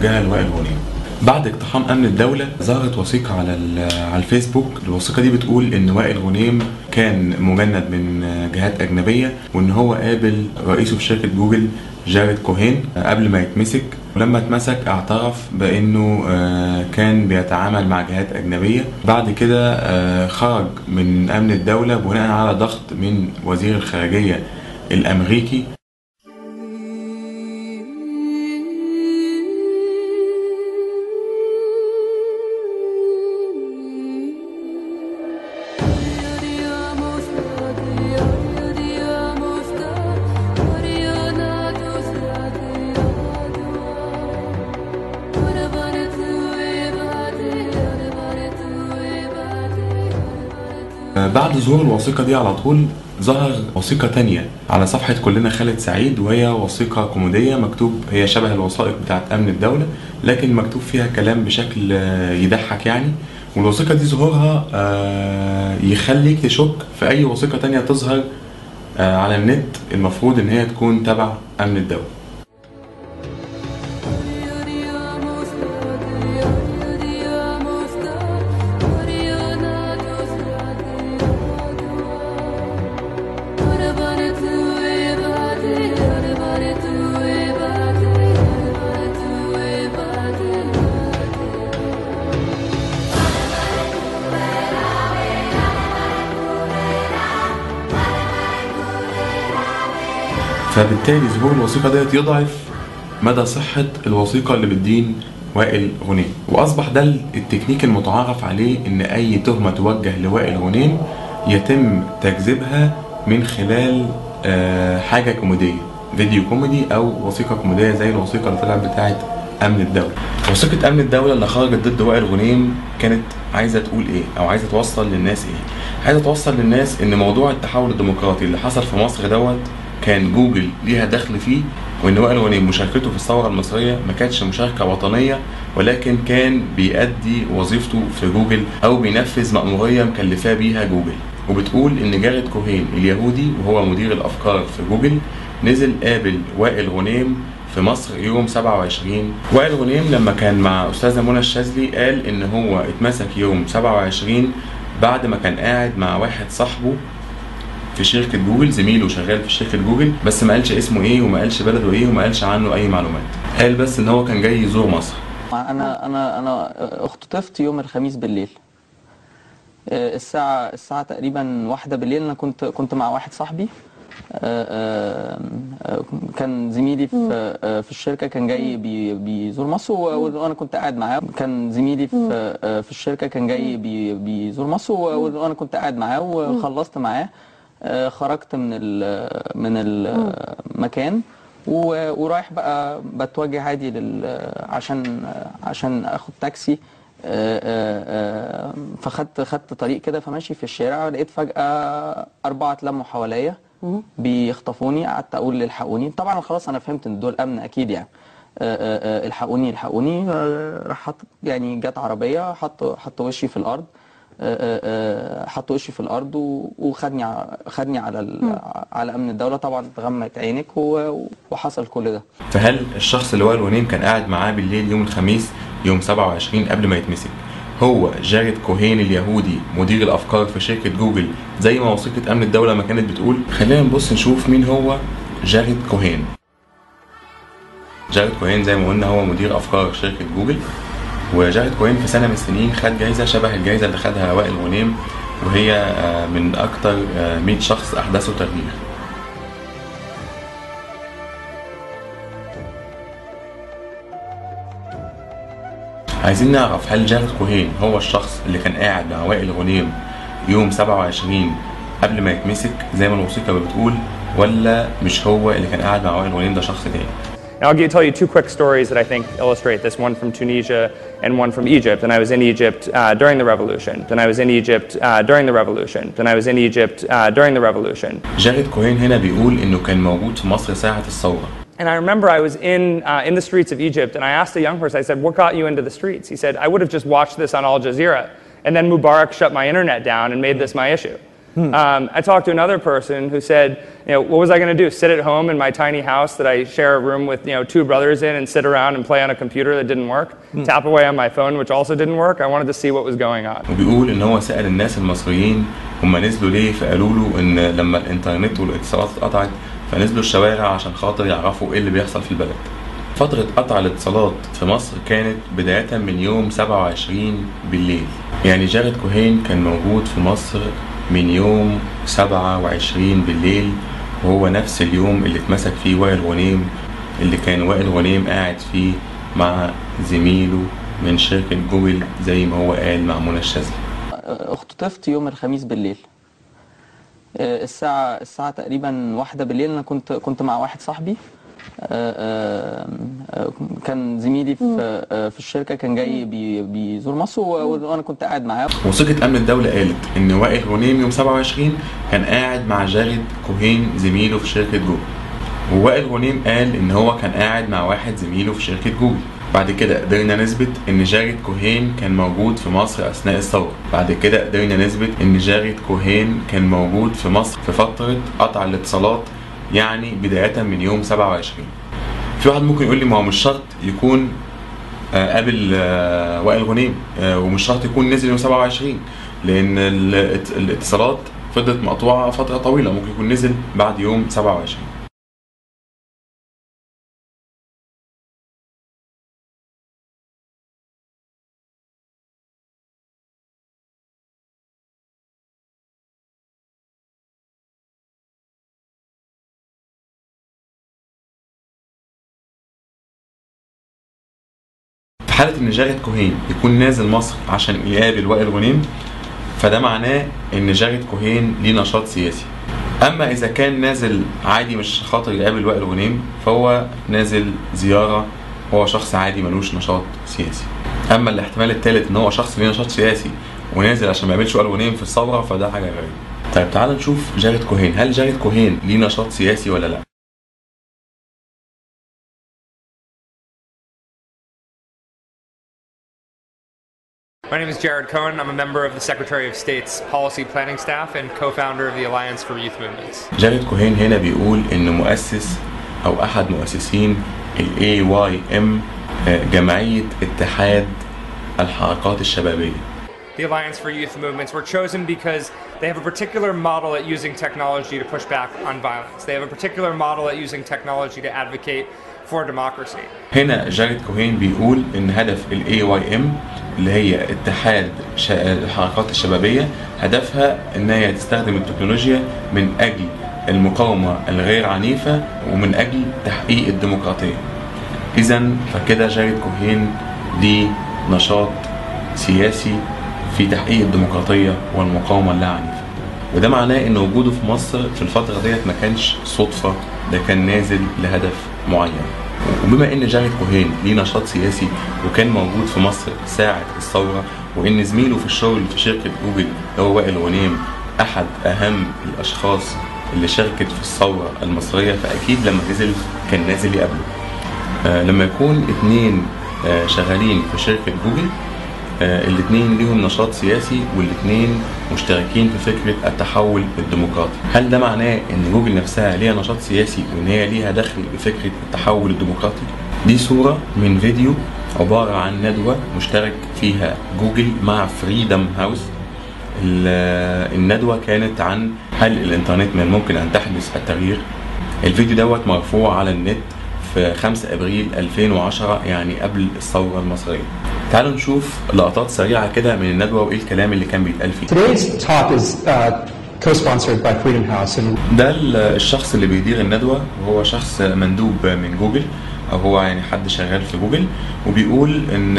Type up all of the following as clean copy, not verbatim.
موجهة لوائل غنيم. بعد اقتحام أمن الدولة ظهرت وثيقة على الفيسبوك. الوثيقة دي بتقول إن وائل غنيم كان مجند من جهات أجنبية، وإن هو قابل رئيسه في شركة جوجل جاريد كوهين قبل ما يتمسك، ولما اتمسك اعترف بأنه كان بيتعامل مع جهات أجنبية. بعد كده خرج من أمن الدولة بناء على ضغط من وزير الخارجية الأمريكي. بعد ظهور الوثيقة دي على طول ظهر وثيقة تانية على صفحة كلنا خالد سعيد، وهي وثيقة كوميدية مكتوب، هي شبه الوثائق بتاعت أمن الدولة لكن مكتوب فيها كلام بشكل يضحك يعني. والوثيقة دي ظهورها يخليك تشك في أي وثيقة تانية تظهر على النت المفروض إن هي تكون تبع أمن الدولة. فبالتالي ظهور الوثيقة ديت يضعف مدى صحة الوثيقة اللي بتدين وائل غنيم. وأصبح ده التكنيك المتعارف عليه، إن أي تهمة توجه لوائل غنيم يتم تكذيبها من خلال حاجة كوميدية، فيديو كوميدي أو وثيقة كوميدية زي الوثيقة اللي طلعت بتاعت أمن الدولة. وثيقة أمن الدولة اللي خرجت ضد وائل غنيم كانت عايزة تقول إيه أو عايزة توصل للناس إيه؟ عايزة توصل للناس إن موضوع التحول الديمقراطي اللي حصل في مصر دوت كان جوجل ليها دخل فيه، وان وائل غنيم مشاركته في الثوره المصريه ما كانتش مشاركه وطنيه، ولكن كان بيأدي وظيفته في جوجل او بينفذ مأموريه مكلفاه بيها جوجل. وبتقول ان جاريد كوهين اليهودي وهو مدير الافكار في جوجل نزل قابل وائل غنيم في مصر يوم 27. وائل غنيم لما كان مع استاذه منى الشاذلي قال ان هو اتمسك يوم 27 بعد ما كان قاعد مع واحد صاحبه في شركة جوجل، زميله شغال في شركة جوجل، بس ما قالش اسمه ايه وما قالش بلده ايه وما قالش عنه اي معلومات. قال بس ان هو كان جاي يزور مصر. انا اختطفت يوم الخميس بالليل الساعة تقريبا 1 بالليل. انا كنت مع واحد صاحبي كان زميلي في الشركة، كان جاي بيزور مصر وانا كنت قاعد معاه. كان زميلي في الشركة كان جاي بيزور مصر وانا كنت قاعد معاه وخلصت معاه. خرجت من المكان ورايح بقى بتوجه عادي عشان اخد تاكسي. خدت طريق كده، فماشي في الشارع لقيت فجأة 4 اتلموا حواليا بيخطفوني. قعدت اقول الحقوني، طبعا خلاص انا فهمت ان دول امن اكيد يعني. الحقوني الحقوني. راح يعني جت عربية حط وشي في الارض، حط وشي في الارض وخدني على امن الدوله. طبعا اتغمت عينك وحصل كل ده. فهل الشخص اللي وائل غنيم كان قاعد معاه بالليل يوم الخميس يوم 27 قبل ما يتمسك هو جاريد كوهين اليهودي مدير الافكار في شركه جوجل زي ما وثيقه امن الدوله ما كانت بتقول؟ خلينا نبص نشوف مين هو جاريد كوهين. جاريد كوهين زي ما قلنا هو مدير افكار شركه جوجل، وجاريد كوهين في سنة من السنين خد جايزة شبه الجايزة اللي خدها وائل غنيم، وهي من أكتر 100 شخص أحدثوا تغيير. عايزين نعرف هل جاريد كوهين هو الشخص اللي كان قاعد مع وائل غنيم يوم 27 قبل ما يتمسك زي ما الوثيقة بتقول، ولا مش هو اللي كان قاعد مع وائل غنيم، ده شخص تاني. Now I'll tell you 2 quick stories that I think illustrate this, one from Tunisia and one from Egypt. And I was in Egypt during the revolution. Then I was in Egypt during the revolution. Then I was in Egypt during the revolution. جاريد كوهين هنا بيقول إنه كان موجود في مصر ساعة الثورة. And I remember I was in the streets of Egypt, and I asked a young person, I said, what got you into the streets? He said, I would have just watched this on Al Jazeera, and then Mubarak shut my internet down and made this my issue. I talked to another person who said, what was I going to do? Sit at home in my tiny house that I share a room with, 2 brothers in and sit around and play on a computer that didn't work? Tap away on my phone, which also didn't work. I wanted to see what was going on. وبيقول ان هو سأل الناس المصريين هم نزلوا ليه، فقالوا له ان لما الانترنت والاتصالات اتقطعت فنزلوا الشوارع عشان خاطر يعرفوا ايه اللي بيحصل في البلد. فترة قطع الاتصالات في مصر كانت بداية من يوم 27 بالليل. يعني جاريد كوهين كان موجود في مصر من يوم 27 بالليل، وهو نفس اليوم اللي اتمسك فيه وائل غنيم، اللي كان وائل غنيم قاعد فيه مع زميله من شركة جوجل زي ما هو قال مع منى الشاذلي. اختطفت يوم الخميس بالليل الساعة تقريبا 1 بالليل. أنا كنت مع واحد صاحبي، كان زميلي في الشركة، كان جاي بيزور مصر وأنا كنت قاعد معاه. وثيقة أمن الدولة قالت إن وائل غنيم يوم 27 كان قاعد مع جاريد كوهين زميله في شركة جوجل، ووائل غنيم قال إن هو كان قاعد مع واحد زميله في شركة جوجل. بعد كده قدرنا نثبت إن جاريد كوهين كان موجود في مصر أثناء الثورة. بعد كده قدرنا نثبت إن جاريد كوهين كان موجود في مصر في فترة قطع الاتصالات، يعني بداية من يوم 27. في واحد ممكن يقول لي ما هو مش شرط يكون قابل وائل غنيم، ومش شرط يكون نزل يوم 27، لأن الاتصالات فضلت مقطوعة فترة طويلة، ممكن يكون نزل بعد يوم 27. في حالة إن جاريد كوهين يكون نازل مصر عشان يقابل وائل غنيم، فده معناه إن جاريد كوهين ليه نشاط سياسي. أما إذا كان نازل عادي مش خاطر يقابل وائل غنيم، فهو نازل زيارة، هو شخص عادي ملوش نشاط سياسي. أما الاحتمال الثالث إن هو شخص ليه نشاط سياسي ونازل عشان ما يقابلش وائل غنيم في الثورة، فده حاجة غريبة. طيب تعالوا نشوف جاريد كوهين، هل جاريد كوهين ليه نشاط سياسي ولا لأ؟ My name is Jared Cohen. I'm a member of the Secretary of State's Policy Planning Staff and co-founder of the Alliance for Youth Movements. جاريد كوهين هنا بيقول إنه مؤسس أو أحد مؤسسين ال AYM، جمعية اتحاد الحركات الشبابية. The Alliance for Youth Movements were chosen because they have a particular model at using technology to push back on violence. They have a particular model at using technology to advocate for democracy. هنا جاريد كوهين بيقول إن هدف ال AYM اللي هي اتحاد الحركات الشبابية، هدفها إن هي تستخدم التكنولوجيا من أجل المقاومة الغير عنيفة ومن أجل تحقيق الديمقراطية. إذن فكده جاريد كوهين ليه نشاط سياسي في تحقيق الديمقراطية والمقاومة اللا عنيفة، وده معناه إن وجوده في مصر في الفترة ديت ما كانش صدفة، ده كان نازل لهدف معين. وبما إن جاريد كوهين ليه نشاط سياسي وكان موجود في مصر ساعة الثورة، وإن زميله في الشغل في شركة جوجل هو وائل غنيم أحد أهم الأشخاص اللي شاركت في الثورة المصرية، فأكيد لما نزل كان نازل يقابله. لما يكون اتنين شغالين في شركة جوجل، الاتنين ليهم نشاط سياسي والاتنين مشتركين في فكرة التحول الديمقراطي، هل ده معناه ان جوجل نفسها ليها نشاط سياسي وان هي ليها دخل بفكرة التحول الديمقراطي؟ دي صورة من فيديو عبارة عن ندوة مشترك فيها جوجل مع فريدم هاوس. الندوة كانت عن هل الانترنت من الممكن ان تحدث التغيير. الفيديو دوت مرفوع على النت في 5 ابريل 2010، يعني قبل الثورة المصرية. تعالوا نشوف لقطات سريعة كده من الندوة وايه الكلام اللي كان بيتقال فيه. Today's talk is co-sponsored by Freedom House. ده الشخص اللي بيدير الندوة، وهو شخص مندوب من جوجل، او هو يعني حد شغال في جوجل، وبيقول ان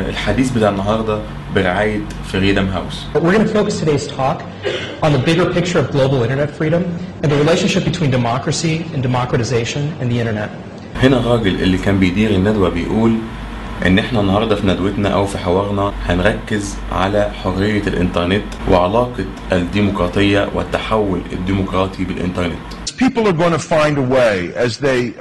الحديث بتاع النهارده برعاية فريدم هاوس. We're going to focus today's talk on the bigger picture of global internet freedom and the relationship between democracy and democratization and the internet. هنا الراجل اللي كان بيدير الندوة بيقول ان احنا النهارده في ندوتنا او في حوارنا هنركز على حرية الانترنت وعلاقة الديمقراطية والتحول الديمقراطي بالانترنت. People are going to find a way as they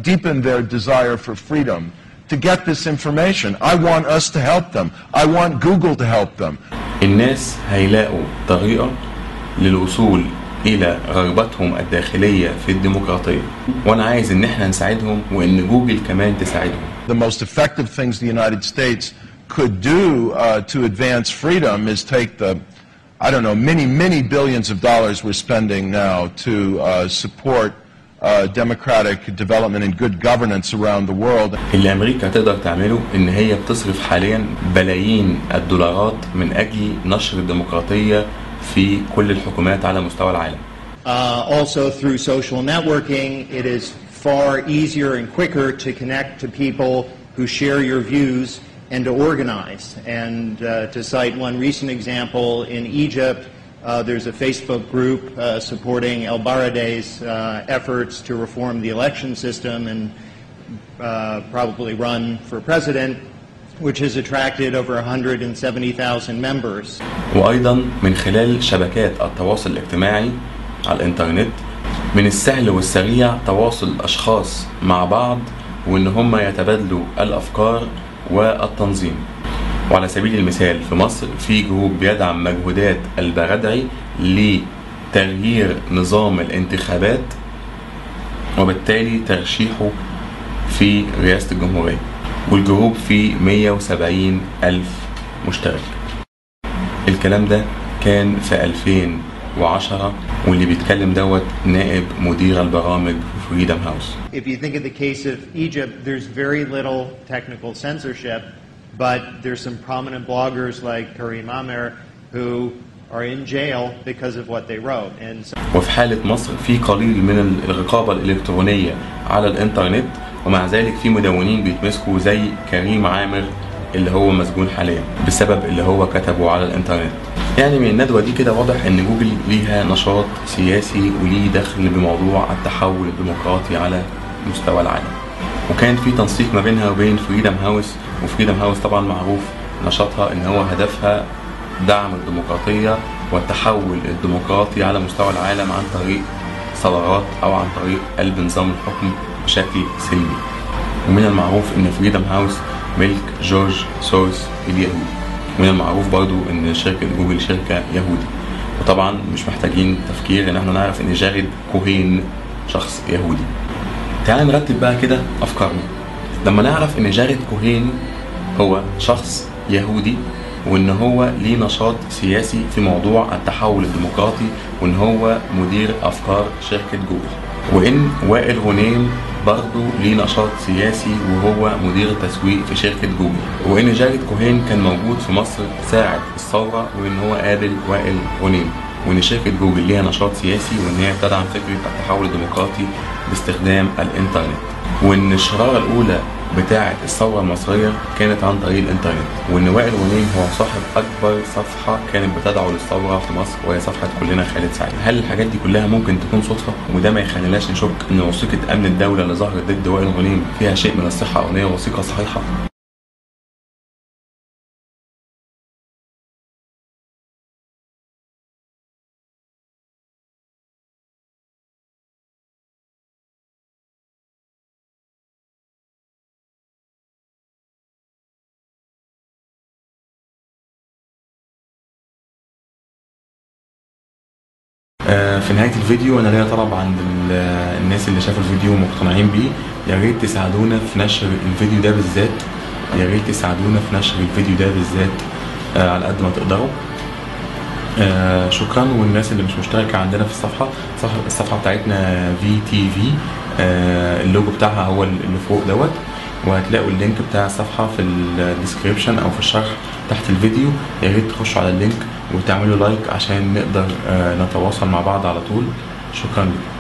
deepen their desire for freedom to get this information. I want us to help them. I want Google to help them. الناس هيلاقوا طريقة للوصول إلى رغبتهم الداخلية في الديمقراطية، وأنا عايز إن احنا نساعدهم وإن جوجل كمان تساعدهم. The most effective things the United States could do to advance freedom is take the, I don't know, many billions of dollars we're spending now to support democratic development and good governance around the world. اللي أمريكا تقدر تعمله إن هي بتصرف حاليا بلايين الدولارات من أجل نشر الديمقراطية في كل الحكومات على مستوى العالم. Also through social networking, it is far easier and quicker to connect to people who share your views and to organize. And to cite one recent example, in Egypt, there's a Facebook group supporting El Baradei's efforts to reform the election system and probably run for president, which has attracted over 170,000 members. وأيضا من خلال شبكات التواصل الاجتماعي على الإنترنت من السهل والسريع تواصل أشخاص مع بعض وإن هم يتبادلوا الأفكار والتنظيم. وعلى سبيل المثال في مصر في جروب بيدعم مجهودات البرادعي لتغيير نظام الانتخابات وبالتالي ترشيحه في رئاسة الجمهورية، والجروب فيه 170 ألف مشترك. الكلام ده كان في 2010 واللي بيتكلم دوت نائب مدير البرامج في فريدم هاوس. If you think of the case of Egypt, there's very little technical censorship, but there's some prominent bloggers like Karim Amer who are in jail because of what they wrote. And so وفي حالة مصر في قليل من الرقابة الإلكترونية على الإنترنت، ومع ذلك في مدونين بيتمسكوا زي كريم عامر اللي هو مسجون حاليا بسبب اللي هو كتبه على الإنترنت. يعني من الندوة دي كده واضح إن جوجل ليها نشاط سياسي وليه دخل بموضوع التحول الديمقراطي على مستوى العالم، وكان في تنسيق ما بينها وبين فريدم هاوس. وفريدم هاوس طبعا معروف نشاطها إن هو هدفها دعم الديمقراطية والتحول الديمقراطي على مستوى العالم عن طريق ثورات أو عن طريق قلب نظام الحكم بشكل سلمي. ومن المعروف إن فريدم هاوس ملك جورج سوروس اليهودي، ومن المعروف برضو إن شركة جوجل شركة يهودي. وطبعا مش محتاجين تفكير إن احنا نعرف إن جاريد كوهين شخص يهودي. تعال نرتب بقى كده أفكارنا. لما نعرف إن جاريد كوهين هو شخص يهودي وإن هو ليه نشاط سياسي في موضوع التحول الديمقراطي وإن هو مدير أفكار شركة جوجل، وإن وائل غنيم برضه ليه نشاط سياسي وهو مدير التسويق في شركة جوجل، وإن جاريد كوهين كان موجود في مصر ساعة الثورة وإن هو قابل وائل غنيم، وإن شركة جوجل ليها نشاط سياسي وإن هي بتدعم فكرة التحول الديمقراطي باستخدام الإنترنت، وإن الشرارة الأولى بتاعة الثورة المصرية كانت عن طريق الإنترنت، وإن وائل غنيم هو صاحب أكبر صفحة كانت بتدعو للثورة في مصر وهي صفحة كلنا خالد سعيد. هل الحاجات دي كلها ممكن تكون صدفة؟ وده ما يخليناش نشك إن وثيقة أمن الدولة اللي ظهرت ضد وائل غنيم فيها شيء من الصحة أو إن هي وثيقة صحيحة؟ في نهاية الفيديو أنا ليا طلب عند الناس اللي شافوا الفيديو مقتنعين بيه، يا ريت تساعدونا في نشر الفيديو ده بالذات، يا ريت تساعدونا في نشر الفيديو ده بالذات على قد ما تقدروا. شكرا. والناس اللي مش مشتركة عندنا في الصفحة بتاعتنا VTV، اللوجو بتاعها هو اللي فوق دوت، وهتلاقوا اللينك بتاع الصفحة في الديسكريبشن أو في الشرح تحت الفيديو. يا ريت تخشوا على اللينك وتعملوا لايك عشان نقدر نتواصل مع بعض على طول. شكرا لكم.